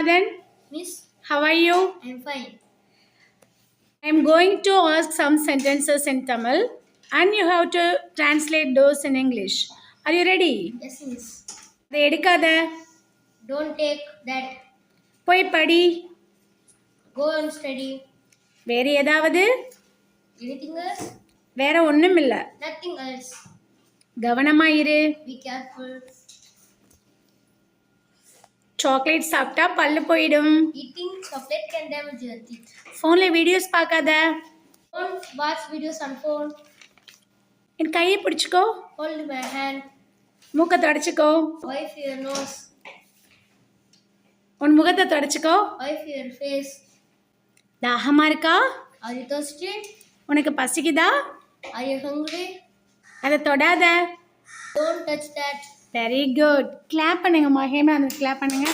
Ranganathan. Miss, How are you? I'm fine. I am going to ask some sentences in Tamil and you have to translate those in English. Are you ready? Yes, Miss. அதை எடுக்காத. Don't take that. போய் படி. Go and study. வேறு ஏதாவது? Anything else? வேற ஒன்றும் இல்லை. Nothing else. கவனமா இரு. Be careful. சாக்லேட் சாப்பிட்டா பல்லு போயிடும். Eating chocolate can damage your teeth. ஃபோனில் வீடியோஸ் பார்க்காத. Don't watch videos on phone. என் கையை பிடிச்சிக்கோ. Hold my hand. மூக்கை தொடச்சிக்கோ. Wipe your nose. உன் முகத்தை தொடச்சிக்கோ. Wipe your face. தாகமா இருக்கா? Are you thirsty? உனக்கு பசிக்குதா? Are you hungry? அதை தொடாத. Don't touch that. Very good. Clap பண்ணுங்கம்மா. ஹேமா அந்த கிளாப் பண்ணுங்க.